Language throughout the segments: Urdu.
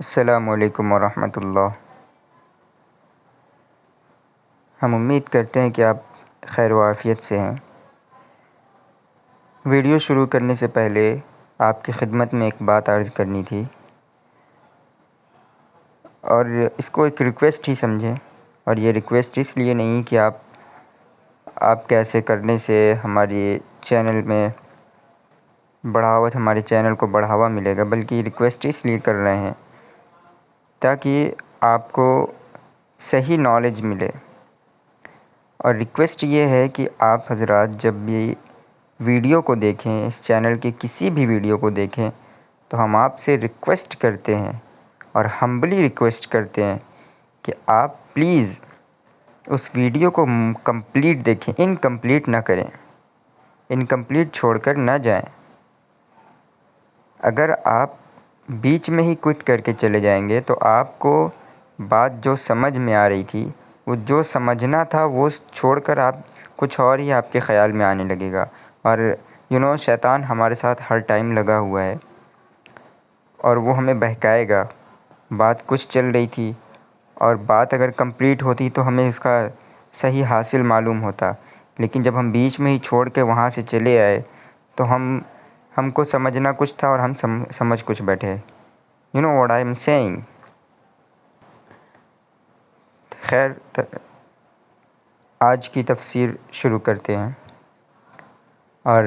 السلام علیکم ورحمۃ اللہ۔ ہم امید کرتے ہیں کہ آپ خیر و عافیت سے ہیں۔ ویڈیو شروع کرنے سے پہلے آپ کی خدمت میں ایک بات عرض کرنی تھی، اور اس کو ایک ریکویسٹ ہی سمجھیں، اور یہ ریکویسٹ اس لیے نہیں کہ آپ کے ایسے کرنے سے ہماری چینل میں ہمارے چینل کو بڑھاوا ملے گا، بلکہ یہ ریکویسٹ اس لیے کر رہے ہیں تاکہ آپ کو صحیح نالج ملے۔ اور ریکویسٹ یہ ہے کہ آپ حضرات جب بھی ویڈیو کو دیکھیں، اس چینل کے کسی بھی ویڈیو کو دیکھیں، تو ہم آپ سے ریکویسٹ کرتے ہیں اور ہمبلی ریکویسٹ کرتے ہیں کہ آپ پلیز اس ویڈیو کو کمپلیٹ دیکھیں، انکمپلیٹ نہ کریں، انکمپلیٹ چھوڑ کر نہ جائیں۔ اگر آپ بیچ میں ہی کوئٹ کر کے چلے جائیں گے تو آپ کو بات جو سمجھ میں آ رہی تھی، وہ جو سمجھنا تھا وہ چھوڑ کر آپ کچھ اور ہی آپ کے خیال میں آنے لگے گا۔ اور شیطان ہمارے ساتھ ہر ٹائم لگا ہوا ہے، اور وہ ہمیں بہکائے گا۔ بات کچھ چل رہی تھی اور بات اگر کمپلیٹ ہوتی تو ہمیں اس کا صحیح حاصل معلوم ہوتا، لیکن جب ہم بیچ میں ہی چھوڑ کے وہاں سے چلے آئے تو ہم کو سمجھنا کچھ تھا اور ہم سمجھ کچھ بیٹھے۔ You know what I am saying؟ خیر، آج کی تفسیر شروع کرتے ہیں، اور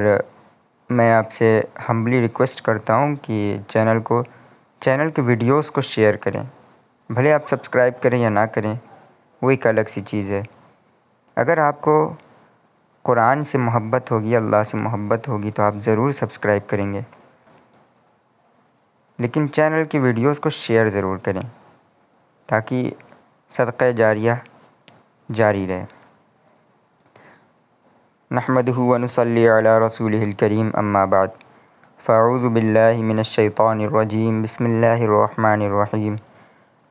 میں آپ سے ہمبلی ریکویسٹ کرتا ہوں کہ چینل کے ویڈیوز کو شیئر کریں، بھلے آپ سبسکرائب کریں یا نہ کریں، وہ ایک الگ سی چیز ہے۔ اگر آپ کو قرآن سے محبت ہوگی، اللہ سے محبت ہوگی، تو آپ ضرور سبسکرائب کریں گے، لیکن چینل کی ویڈیوز کو شیئر ضرور کریں تاکہ صدقہ جاریہ جاری رہے۔ نحمدہ و نصلی علی رسولہ الکریم، اما بعد، فاعوذ باللہ من الشیطان الرجیم، بسم اللہ الرحمن الرحیم۔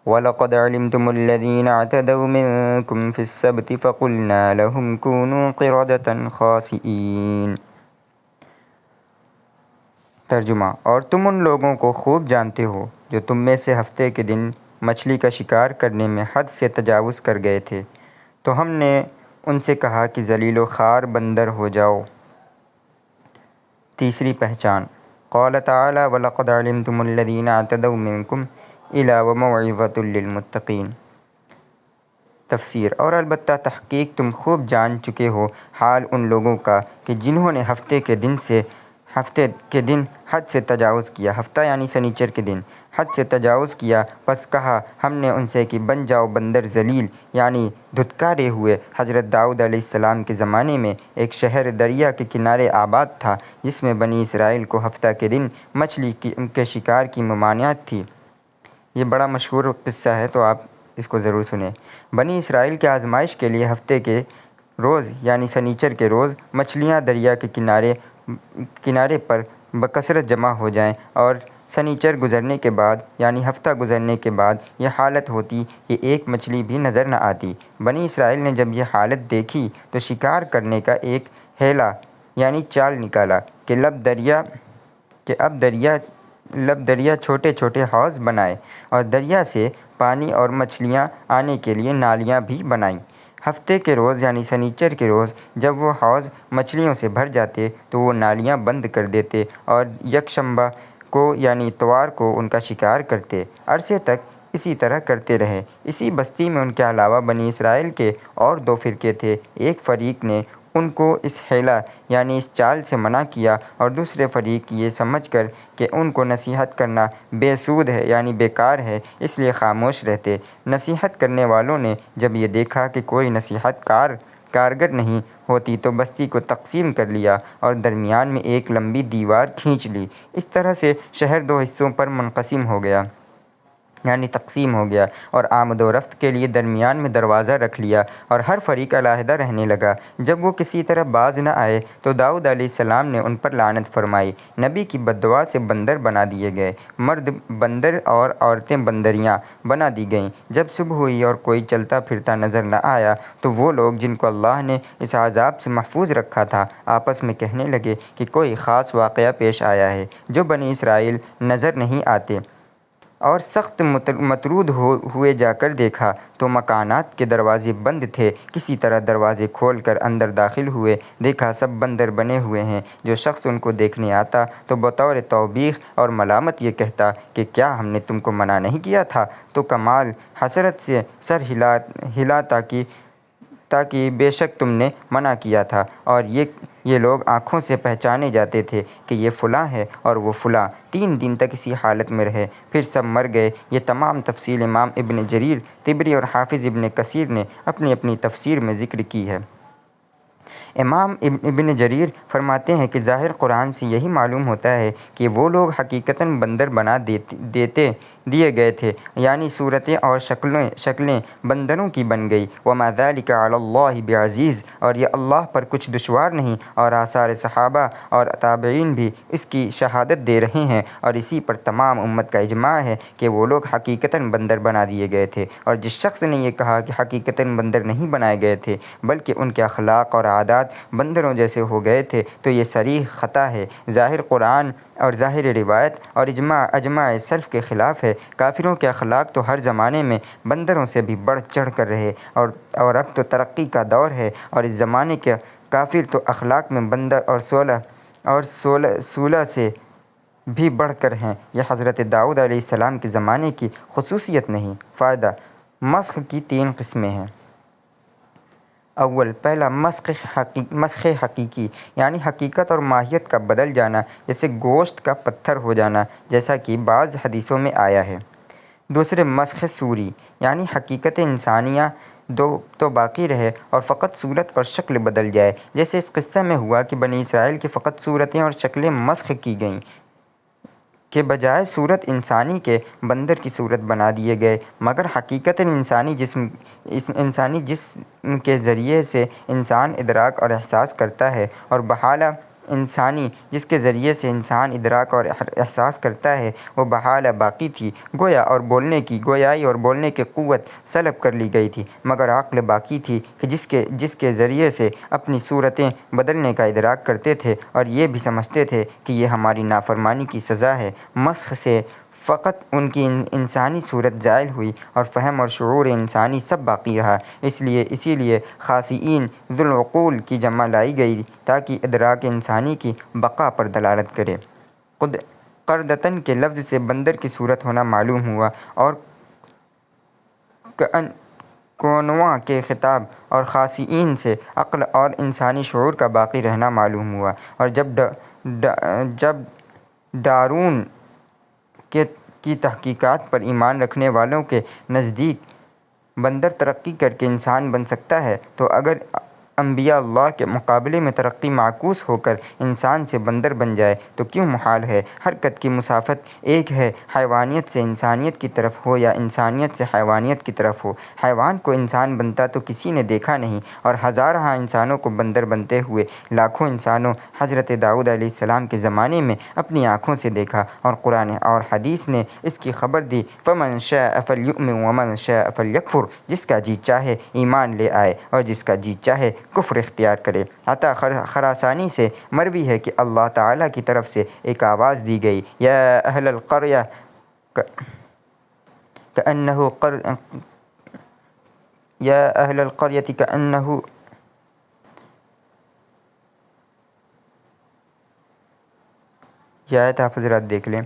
وَلَقَدْ عَلِمْتُمُ الَّذِينَ اعْتَدَوْا مِنْكُمْ فِي السَّبْتِ فَقُلْنَا لَهُمْ كُونُوا قِرَدَةً خَاسِئِينَ۔ ترجمہ: اور تم ان لوگوں کو خوب جانتے ہو جو تم میں سے ہفتے کے دن مچھلی کا شکار کرنے میں حد سے تجاوز کر گئے تھے، تو ہم نے ان سے کہا کہ ذلیل و خوار بندر ہو جاؤ۔ تیسری پہچان، قال تعالی وَلَقَدْ عَلِمْتُمُ الَّذِينَ اعْتَدَوْا مِنْكُمْ إِلَىٰ وَمَوْعِظَةٌ لِّلْمُتَّقِينَ۔ تفسیر: اور البتہ تحقیق تم خوب جان چکے ہو حال ان لوگوں کا کہ جنہوں نے ہفتے کے دن حد سے تجاوز کیا، ہفتہ یعنی سنیچر کے دن حد سے تجاوز کیا، پس کہا ہم نے ان سے کہ بن جاؤ بندر ذلیل یعنی دھتکارے ہوئے۔ حضرت داؤد علیہ السلام کے زمانے میں ایک شہر دریا کے کنارے آباد تھا جس میں بنی اسرائیل کو ہفتہ کے دن مچھلی کے شکار کی ممانعت تھی۔ یہ بڑا مشہور قصہ ہے، تو آپ اس کو ضرور سنیں۔ بنی اسرائیل کے آزمائش کے لیے ہفتے کے روز یعنی سنیچر کے روز مچھلیاں دریا کے کنارے پر بکثرت جمع ہو جائیں، اور سنیچر گزرنے کے بعد یعنی ہفتہ گزرنے کے بعد یہ حالت ہوتی کہ ایک مچھلی بھی نظر نہ آتی۔ بنی اسرائیل نے جب یہ حالت دیکھی تو شکار کرنے کا ایک ہیلا یعنی چال نکالا کہ اب دریا چھوٹے چھوٹے حوض بنائے، اور دریا سے پانی اور مچھلیاں آنے کے لیے نالیاں بھی بنائیں۔ ہفتے کے روز یعنی سنیچر کے روز جب وہ حوض مچھلیوں سے بھر جاتے تو وہ نالیاں بند کر دیتے اور یکشنبہ کو یعنی اتوار کو ان کا شکار کرتے۔ عرصے تک اسی طرح کرتے رہے۔ اسی بستی میں ان کے علاوہ بنی اسرائیل کے اور دو فرقے تھے۔ ایک فریق نے ان کو اس حیلہ یعنی اس چال سے منع کیا، اور دوسرے فریق یہ سمجھ کر کہ ان کو نصیحت کرنا بے سود ہے یعنی بیکار ہے، اس لیے خاموش رہتے۔ نصیحت کرنے والوں نے جب یہ دیکھا کہ کوئی نصیحت کارگر نہیں ہوتی تو بستی کو تقسیم کر لیا اور درمیان میں ایک لمبی دیوار کھینچ لی۔ اس طرح سے شہر دو حصوں پر منقسم ہو گیا یعنی تقسیم ہو گیا، اور آمد و رفت کے لیے درمیان میں دروازہ رکھ لیا، اور ہر فریق علیحدہ رہنے لگا۔ جب وہ کسی طرح باز نہ آئے تو داؤد علیہ السلام نے ان پر لعنت فرمائی۔ نبی کی بد دعا سے بندر بنا دیے گئے، مرد بندر اور عورتیں بندریاں بنا دی گئیں۔ جب صبح ہوئی اور کوئی چلتا پھرتا نظر نہ آیا تو وہ لوگ جن کو اللہ نے اس عذاب سے محفوظ رکھا تھا آپس میں کہنے لگے کہ کوئی خاص واقعہ پیش آیا ہے جو بنی اسرائیل نظر نہیں آتے، اور سخت مطرود ہوئے جا کر دیکھا تو مکانات کے دروازے بند تھے، کسی طرح دروازے کھول کر اندر داخل ہوئے، دیکھا سب بندر بنے ہوئے ہیں۔ جو شخص ان کو دیکھنے آتا تو بطور توبیخ اور ملامت یہ کہتا کہ کیا ہم نے تم کو منع نہیں کیا تھا؟ تو کمال حسرت سے سر ہلا تاکہ بے شک تم نے منع کیا تھا، اور یہ لوگ آنکھوں سے پہچانے جاتے تھے کہ یہ فلاں ہے اور وہ فلاں۔ 3 دن تک اسی حالت میں رہے، پھر سب مر گئے۔ یہ تمام تفصیل امام ابن جریر طبری اور حافظ ابن کثیر نے اپنی اپنی تفسیر میں ذکر کی ہے۔ امام ابن جریر فرماتے ہیں کہ ظاہر قرآن سے یہی معلوم ہوتا ہے کہ وہ لوگ حقیقتاً بندر بنا دیے گئے تھے، یعنی صورتیں اور شکلیں بندروں کی بن گئی۔ وما ذلک علی اللہ بعزیز، اور یہ اللہ پر کچھ دشوار نہیں، اور آثار صحابہ اور تابعین بھی اس کی شہادت دے رہے ہیں، اور اسی پر تمام امت کا اجماع ہے کہ وہ لوگ حقیقتاً بندر بنا دیے گئے تھے۔ اور جس شخص نے یہ کہا کہ حقیقتاً بندر نہیں بنائے گئے تھے بلکہ ان کے اخلاق اور عادات بندروں جیسے ہو گئے تھے، تو یہ صریح خطا ہے، ظاہر قرآن اور ظاہر روایت اور اجماع سلف کے خلاف ہے۔ کافروں کے اخلاق تو ہر زمانے میں بندروں سے بھی بڑھ چڑھ کر رہے، اور اب تو ترقی کا دور ہے، اور اس زمانے کے کافر تو اخلاق میں بندر اور سولہ سے بھی بڑھ کر ہیں۔ یہ حضرت داؤد علیہ السلام کے زمانے کی خصوصیت نہیں۔ فائدہ: مسخ کی 3 قسمیں ہیں۔ پہلا مسخ حقیقی، یعنی حقیقت اور ماہیت کا بدل جانا، جیسے گوشت کا پتھر ہو جانا، جیسا کہ بعض حدیثوں میں آیا ہے۔ دوسرے مسخ صوری، یعنی حقیقت انسانیہ تو باقی رہے اور فقط صورت اور شکل بدل جائے، جیسے اس قصے میں ہوا کہ بنی اسرائیل کی فقط صورتیں اور شکلیں مسخ کی گئیں، کے بجائے صورت انسانی کے بندر کی صورت بنا دیے گئے، مگر حقیقتاً انسانی جسم کے ذریعے سے انسان ادراک اور احساس کرتا ہے، اور بحالہ انسانی جس کے ذریعے سے انسان ادراک اور احساس کرتا ہے وہ بحالہ باقی تھی، گویائی اور بولنے کی قوت سلب کر لی گئی تھی، مگر عقل باقی تھی کہ جس کے ذریعے سے اپنی صورتیں بدلنے کا ادراک کرتے تھے اور یہ بھی سمجھتے تھے کہ یہ ہماری نافرمانی کی سزا ہے۔ مسخ سے فقط ان کی انسانی صورت زائل ہوئی اور فہم اور شعور انسانی سب باقی رہا۔ اسی لیے خاصئین ذو العقول کی جمع لائی گئی تاکہ ادراک انسانی کی بقا پر دلالت کرے۔ قردتن کے لفظ سے بندر کی صورت ہونا معلوم ہوا، اور کونواں کے خطاب اور خاصئین سے عقل اور انسانی شعور کا باقی رہنا معلوم ہوا، اور جب ڈارون کی تحقیقات پر ایمان رکھنے والوں کے نزدیک بندر ترقی کر کے انسان بن سکتا ہے، تو اگر انبیاء اللہ کے مقابلے میں ترقی معکوس ہو کر انسان سے بندر بن جائے تو کیوں محال ہے؟ حرکت کی مسافت ایک ہے، حیوانیت سے انسانیت کی طرف ہو یا انسانیت سے حیوانیت کی طرف ہو۔ حیوان کو انسان بنتا تو کسی نے دیکھا نہیں، اور ہزارہا انسانوں کو بندر بنتے ہوئے لاکھوں انسانوں حضرت داؤد علیہ السلام کے زمانے میں اپنی آنکھوں سے دیکھا، اور قرآن اور حدیث نے اس کی خبر دی۔ فمن شاء فلیؤمن ومن شاء فلیکفر، جس کا جی چاہے ایمان لے آئے اور جس کا جی چاہے کفر اختیار کرے۔ عطا خراسانی سے مروی ہے کہ اللہ تعالیٰ کی طرف سے ایک آواز دی گئی، یا اہل القریہ کأنہ یہ آیت آپ حضرات دیکھ لیں،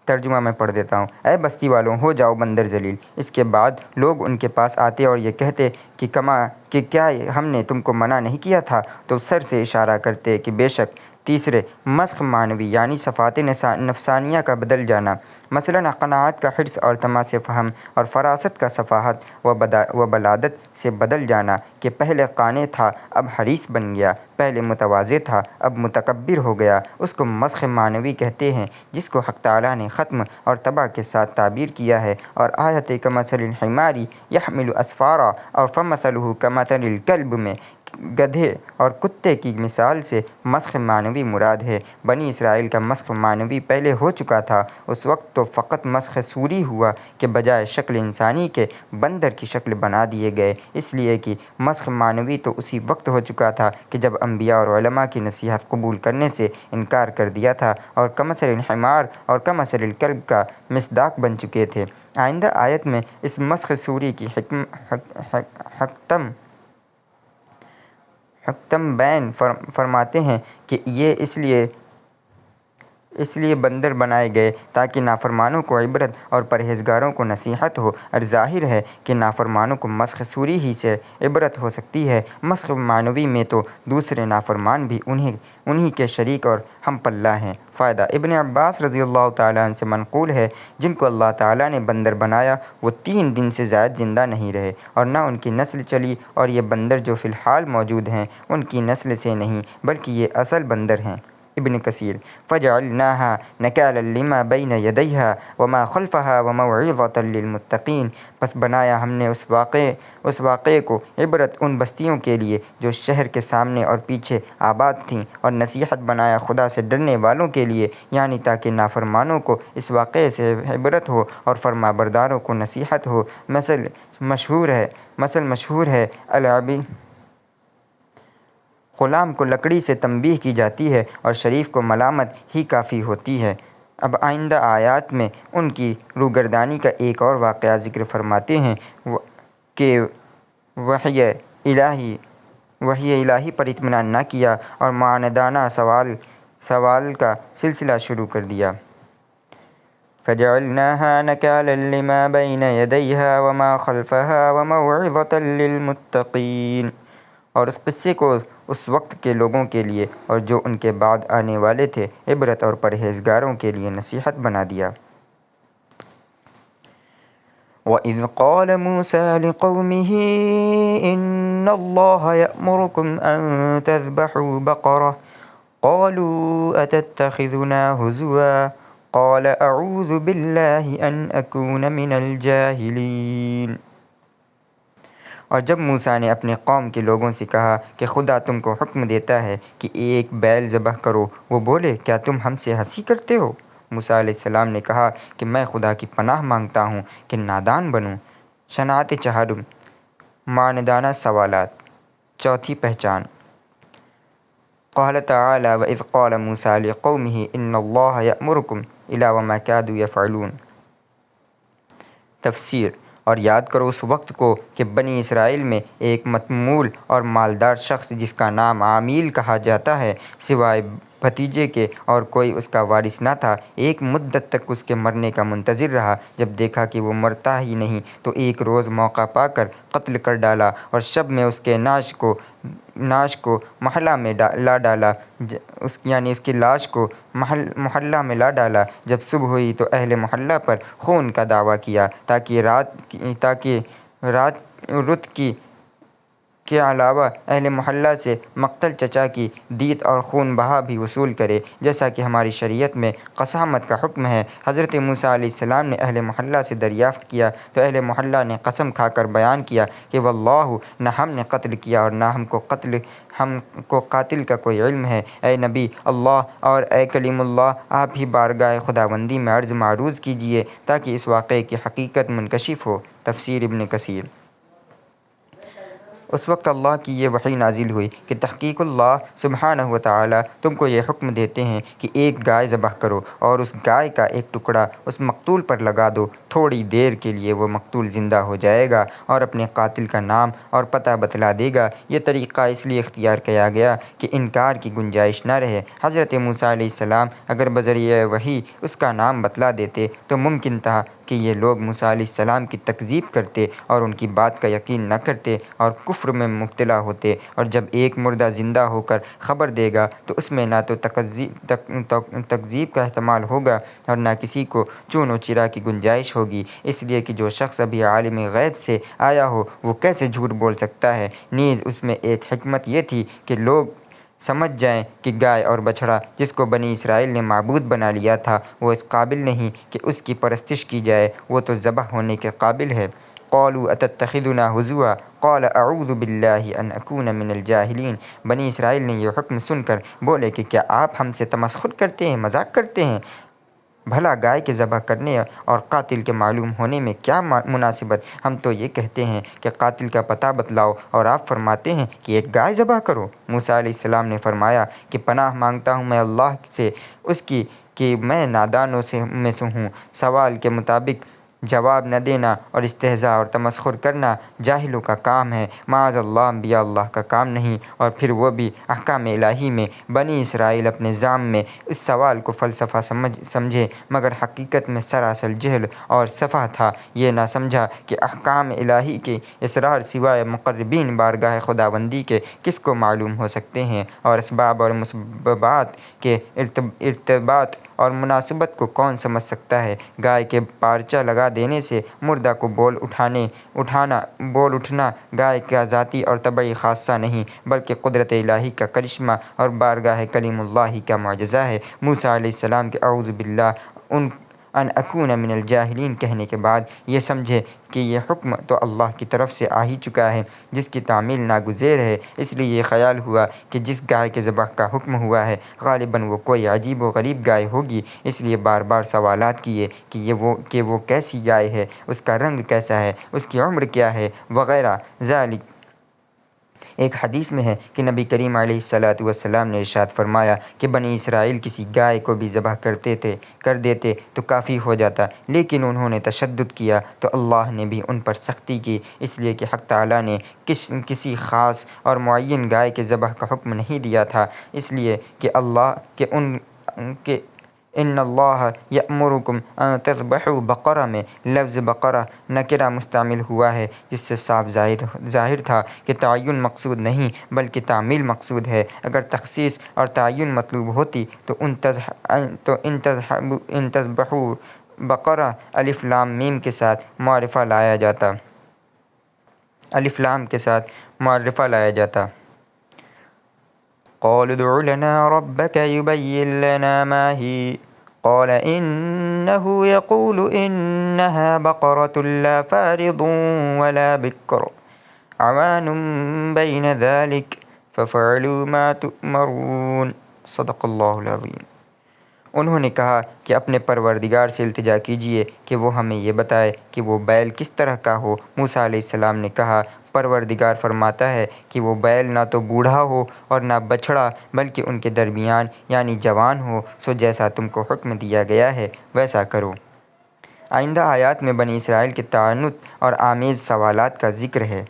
ترجمہ میں پڑھ دیتا ہوں۔ اے بستی والوں، ہو جاؤ بندر ذلیل۔ اس کے بعد لوگ ان کے پاس آتے اور یہ کہتے کہ کیا ہم نے تم کو منع نہیں کیا تھا؟ تو سر سے اشارہ کرتے کہ بے شک۔ تیسرے مسخ معنوی، یعنی صفات نفسانیہ کا بدل جانا، مثلاً قناعت کا حرص اور تماس فہم، اور فراست کا صفاحت و بلادت سے بدل جانا، کہ پہلے قانع تھا اب حریص بن گیا، پہلے متواضع تھا اب متکبر ہو گیا، اس کو مسخ معنوی کہتے ہیں، جس کو حق تعالیٰ نے ختم اور تباہ کے ساتھ تعبیر کیا ہے۔ اور آیت کمثل الحمار یحمل اسفارا اور فمثلہ کمثل الکلب میں گدھے اور کتے کی مثال سے مسخ معنوی مراد ہے۔ بنی اسرائیل کا مسخ معنوی پہلے ہو چکا تھا، اس وقت تو فقط مسخ صوری ہوا کہ بجائے شکل انسانی کے بندر کی شکل بنا دیے گئے، اس لیے کہ مسخ معنوی تو اسی وقت ہو چکا تھا کہ جب انبیاء اور علماء کی نصیحت قبول کرنے سے انکار کر دیا تھا اور کمثل الحمار اور کمثل الکلب کا مصداق بن چکے تھے۔ آئندہ آیت میں اس مسخ صوری کی حکم بیان فرماتے ہیں کہ یہ اس لیے بندر بنائے گئے تاکہ نافرمانوں کو عبرت اور پرہیزگاروں کو نصیحت ہو، اور ظاہر ہے کہ نافرمانوں کو مسخ صوری ہی سے عبرت ہو سکتی ہے۔ مسخ معنوی میں تو دوسرے نافرمان بھی انہی کے شریک اور ہم پلہ ہیں۔ فائدہ: ابن عباس رضی اللہ تعالیٰ عنہ سے منقول ہے، جن کو اللہ تعالیٰ نے بندر بنایا وہ 3 دن سے زائد زندہ نہیں رہے اور نہ ان کی نسل چلی، اور یہ بندر جو فی الحال موجود ہیں ان کی نسل سے نہیں بلکہ یہ اصل بندر ہیں۔ ابن کثیر: فَجَعَلْنَاهَا نَكَالًا لِمَا بَيْنَ يَدَيْهَا وَمَا خَلْفَهَا وَمَوْعِظَةً لِّلْمُتَّقِينَ، پس بنایا ہم نے اس واقعے کو عبرت ان بستیوں کے لیے جو شہر کے سامنے اور پیچھے آباد تھیں، اور نصیحت بنایا خدا سے ڈرنے والوں کے لیے، یعنی تاکہ نافرمانوں کو اس واقعے سے عبرت ہو اور فرمانبرداروں کو نصیحت ہو۔ مثل مشہور ہے غلام کو لکڑی سے تنبیہ کی جاتی ہے اور شریف کو ملامت ہی کافی ہوتی ہے۔ اب آئندہ آیات میں ان کی روگردانی کا ایک اور واقعہ ذکر فرماتے ہیں کہ وحی الہی پر اطمینان نہ کیا اور معاندانہ سوال کا سلسلہ شروع کر دیا۔ فَجَعَلْنَاهَا نَكَالًا لِمَا بَيْنَ يَدَيْهَا وَمَا خَلْفَهَا وَمَوْعِظَةً لِّلْمُتَّقِينَ، اور اس قصے کو اس وقت کے لوگوں کے لیے اور جو ان کے بعد آنے والے تھے عبرت اور پرہیزگاروں کے لیے نصیحت بنا دیا۔ وَإِذْ قَالَ مُوسَىٰ لِقَوْمِهِ إِنَّ اللَّهَ يَأْمُرُكُمْ أَن تَذْبَحُوا بَقَرَةً قَالُوا أَتَتَّخِذُنَا هُزُوًا قَالَ أَعُوذُ بِاللَّهِ أَنْ أَكُونَ مِنَ الْجَاهِلِينَ۔ اور جب موسیٰ نے اپنے قوم کے لوگوں سے کہا کہ خدا تم کو حکم دیتا ہے کہ ایک بیل ذبح کرو، وہ بولے کیا تم ہم سے ہنسی کرتے ہو؟ موسیٰ علیہ السلام نے کہا کہ میں خدا کی پناہ مانگتا ہوں کہ نادان بنوں۔ شناعت چہارم: معاندانہ سوالات۔ چوتھی پہچان: قال تعالی وَإِذْ قَالَ مُوسَىٰ لِقَوْمِهِ إِنَّ اللَّهَ يَأْمُرُكُمْ إِلَىٰ وَمَا كَادُوا يَفْعَلُونَ۔ تفسیر: اور یاد کرو اس وقت کو کہ بنی اسرائیل میں ایک متمول اور مالدار شخص جس کا نام عامیل کہا جاتا ہے، سوائے بھتیجے کے اور کوئی اس کا وارث نہ تھا، ایک مدت تک اس کے مرنے کا منتظر رہا۔ جب دیکھا کہ وہ مرتا ہی نہیں تو ایک روز موقع پا کر قتل کر ڈالا اور شب میں اس کے نعش کو محلہ میں لا ڈالا، یعنی اس کی لاش کو محلہ میں لا ڈالا۔ جب صبح ہوئی تو اہل محلہ پر خون کا دعویٰ کیا تاکہ رت کے علاوہ اہل محلہ سے مقتل چچا کی دیت اور خون بہا بھی وصول کرے، جیسا کہ ہماری شریعت میں قسامت کا حکم ہے۔ حضرت موسیٰ علیہ السلام نے اہل محلہ سے دریافت کیا تو اہل محلہ نے قسم کھا کر بیان کیا کہ واللہ نہ ہم نے قتل کیا اور نہ ہم کو قاتل کا کوئی علم ہے۔ اے نبی اللہ اور اے کلیم اللہ، آپ ہی بارگاہ خداوندی میں عرض معروض کیجیے تاکہ اس واقعے کی حقیقت منکشف ہو۔ تفسیر ابن کثیر: اس وقت اللہ کی یہ وحی نازل ہوئی کہ تحقیق اللہ سبحانہ و تعالی تم کو یہ حکم دیتے ہیں کہ ایک گائے ذبح کرو اور اس گائے کا ایک ٹکڑا اس مقتول پر لگا دو، تھوڑی دیر کے لیے وہ مقتول زندہ ہو جائے گا اور اپنے قاتل کا نام اور پتہ بتلا دے گا۔ یہ طریقہ اس لیے اختیار کیا گیا کہ انکار کی گنجائش نہ رہے۔ حضرت موسیٰ علیہ السلام اگر بذریعہ وحی اس کا نام بتلا دیتے تو ممکن تھا کہ یہ لوگ موسیٰ علیہ السلام کی تکذیب کرتے اور ان کی بات کا یقین نہ کرتے اور کفر میں مبتلا ہوتے، اور جب ایک مردہ زندہ ہو کر خبر دے گا تو اس میں نہ تو تکذیب کا احتمال ہوگا اور نہ کسی کو چون و چرا کی گنجائش ہوگی، اس لیے کہ جو شخص ابھی عالم غیب سے آیا ہو وہ کیسے جھوٹ بول سکتا ہے۔ نیز اس میں ایک حکمت یہ تھی کہ لوگ سمجھ جائیں کہ گائے اور بچھڑا جس کو بنی اسرائیل نے معبود بنا لیا تھا وہ اس قابل نہیں کہ اس کی پرستش کی جائے، وہ تو ذبح ہونے کے قابل ہے۔ قالوا اتتخذنا ہزوا قال اعوذ باللہ ان اکون من الجاہلین۔ بنی اسرائیل نے یہ حکم سن کر بولے کہ کیا آپ ہم سے تمسخر کرتے ہیں، مذاق کرتے ہیں؟ بھلا گائے کے ذبح کرنے اور قاتل کے معلوم ہونے میں کیا مناسبت؟ ہم تو یہ کہتے ہیں کہ قاتل کا پتہ بتلاؤ اور آپ فرماتے ہیں کہ ایک گائے ذبح کرو۔ موسیٰ علیہ السلام نے فرمایا کہ پناہ مانگتا ہوں میں اللہ سے اس کی کہ میں نادانوں میں سے ہوں۔ سوال کے مطابق جواب نہ دینا اور استہزاء اور تمسخر کرنا جاہلوں کا کام ہے، معاذ اللہ انبیاء اللہ کا کام نہیں، اور پھر وہ بھی احکام الہی میں۔ بنی اسرائیل اپنے ذام میں اس سوال کو فلسفہ سمجھے مگر حقیقت میں سراسر جہل اور سفہ تھا۔ یہ نہ سمجھا کہ احکام الہی کے اسرار سوائے مقربین بارگاہ خداوندی کے کس کو معلوم ہو سکتے ہیں، اور اسباب اور مسببات کے ارتباط اور مناسبت کو کون سمجھ سکتا ہے۔ گائے کے پارچہ لگا دینے سے مردہ کو بول اٹھنا گائے کا ذاتی اور طبعی خاصہ نہیں بلکہ قدرت الہی کا کرشمہ اور بارگاہ کلیم اللہ کا معجزہ ہے۔ موسیٰ علیہ السلام کے اعوذ باللہ ان اکون من الجاہلین کہنے کے بعد یہ سمجھے کہ یہ حکم تو اللہ کی طرف سے آ ہی چکا ہے جس کی تعمیل ناگزیر ہے، اس لیے یہ خیال ہوا کہ جس گائے کے ذبح کا حکم ہوا ہے غالباً وہ کوئی عجیب و غریب گائے ہوگی، اس لیے بار بار سوالات کیے کہ وہ کیسی گائے ہے، اس کا رنگ کیسا ہے، اس کی عمر کیا ہے وغیرہ ذالک۔ ایک حدیث میں ہے کہ نبی کریم علیہ السلام نے ارشاد فرمایا کہ بنی اسرائیل کسی گائے کو بھی ذبح کر دیتے تو کافی ہو جاتا، لیکن انہوں نے تشدد کیا تو اللہ نے بھی ان پر سختی کی، اس لیے کہ حق تعالیٰ نے کسی خاص اور معین گائے کے ذبح کا حکم نہیں دیا تھا، اس لیے کہ ان اللہ یأمرکم ان تذبحوا بقرہ میں لفظ بقرہ نکرہ مستعمل ہوا ہے، جس سے صاف ظاہر تھا کہ تعین مقصود نہیں بلکہ تعمیل مقصود ہے۔ اگر تخصیص اور تعین مطلوب ہوتی تو ان تذبحوا بقرہ الف لام میم کے ساتھ معرفہ لایا جاتا۔ قالوا ادع لنا ربك يبين لنا ما هي قال إنه يقول إنها بقرة لا فارض ولا بكر عوان بين ذلك ففعلوا ما تؤمرون۔ صدق اللہ العظیم۔ انہوں نے کہا کہ اپنے پروردگار سے التجا کیجیے کہ وہ ہمیں یہ بتائے کہ وہ بیل کس طرح کا ہو۔ موسیٰ علیہ السلام نے کہا پروردگار فرماتا ہے کہ وہ بیل نہ تو بوڑھا ہو اور نہ بچھڑا بلکہ ان کے درمیان یعنی جوان ہو، سو جیسا تم کو حکم دیا گیا ہے ویسا کرو۔ آئندہ آیات میں بنی اسرائیل کے تعنت اور آمیز سوالات کا ذکر ہے۔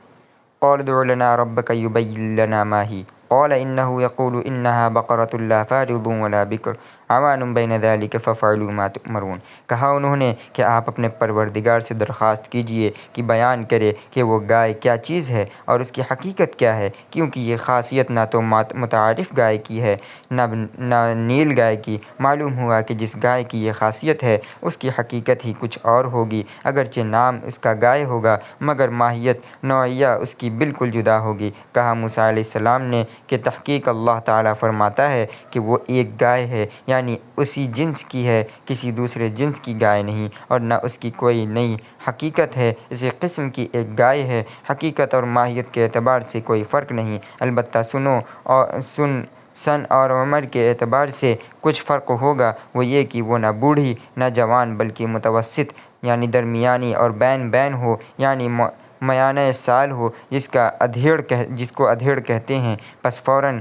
قال ادع لنا ربك يبين لنا ما هي قال إنه يقول إنها بقرة لا فارض ولا بكر عوان بین ذلک ففعلوا ما تؤمرون۔ کہا انہوں نے کہ آپ اپنے پروردگار سے درخواست کیجئے کہ بیان کرے کہ وہ گائے کیا چیز ہے اور اس کی حقیقت کیا ہے، کیونکہ یہ خاصیت نہ تو متعارف گائے کی ہے نہ نیل گائے کی۔ معلوم ہوا کہ جس گائے کی یہ خاصیت ہے اس کی حقیقت ہی کچھ اور ہوگی، اگرچہ نام اس کا گائے ہوگا مگر ماہیت نوعیہ اس کی بالکل جدا ہوگی۔ کہا موسیٰ علیہ السلام نے کہ تحقیق اللہ تعالیٰ فرماتا ہے کہ وہ ایک گائے ہے، یعنی اسی جنس کی ہے، کسی دوسرے جنس کی گائے نہیں، اور نہ اس کی کوئی نئی حقیقت ہے، اسی قسم کی ایک گائے ہے، حقیقت اور ماہیت کے اعتبار سے کوئی فرق نہیں، البتہ سن اور عمر کے اعتبار سے کچھ فرق ہوگا، وہ یہ کہ وہ نہ بوڑھی نہ جوان بلکہ متوسط یعنی درمیانی اور بین ہو، یعنی میانہ سال ہو، جس کو ادھیڑ کہتے ہیں۔ پس فوراً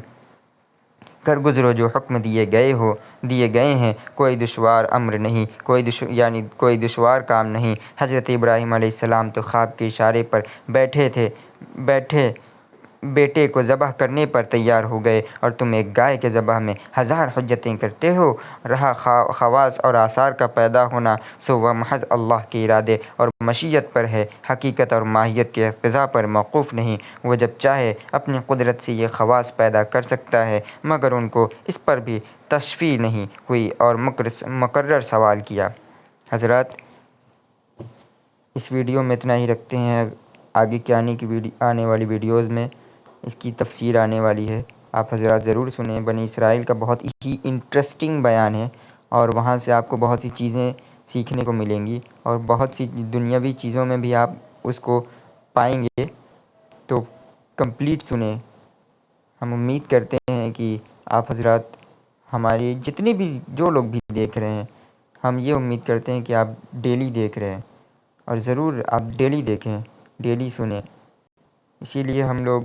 کر گزرو جو حکم دیے گئے ہیں، کوئی دشوار امر نہیں، کوئی دشوار کام نہیں۔ حضرت ابراہیم علیہ السلام تو خواب کے اشارے پر بیٹے کو ذبح کرنے پر تیار ہو گئے اور تم ایک گائے کے ذبح میں ہزار حجتیں کرتے ہو۔ رہا خواص اور آثار کا پیدا ہونا، سو وہ محض اللہ کے ارادے اور مشیت پر ہے، حقیقت اور ماہیت کے اقتضاء پر موقوف نہیں۔ وہ جب چاہے اپنی قدرت سے یہ خواص پیدا کر سکتا ہے، مگر ان کو اس پر بھی تشفیع نہیں ہوئی اور مکرر سوال کیا۔ حضرات اس ویڈیو میں اتنا ہی رکھتے ہیں، آگے کی آنے والی ویڈیوز میں اس کی تفسیر آنے والی ہے، آپ حضرات ضرور سنیں۔ بنی اسرائیل کا بہت ہی انٹرسٹنگ بیان ہے اور وہاں سے آپ کو بہت سی چیزیں سیکھنے کو ملیں گی اور بہت سی دنیاوی چیزوں میں بھی آپ اس کو پائیں گے تو کمپلیٹ سنیں۔ ہم امید کرتے ہیں کہ آپ حضرات ہماری جتنے بھی جو لوگ بھی دیکھ رہے ہیں، ہم یہ امید کرتے ہیں کہ آپ ڈیلی دیکھ رہے ہیں، اور ضرور آپ ڈیلی دیکھیں، ڈیلی سنیں۔ اسی لیے ہم لوگ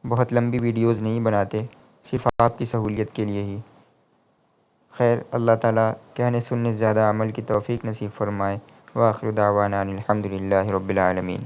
بہت لمبی ویڈیوز نہیں بناتے، صرف آپ کی سہولیت کے لیے ہی۔ خیر، اللہ تعالیٰ کہنے سننے سے زیادہ عمل کی توفیق نصیب فرمائے۔ وآخر دعوانا ان الحمد للہ رب العالمین۔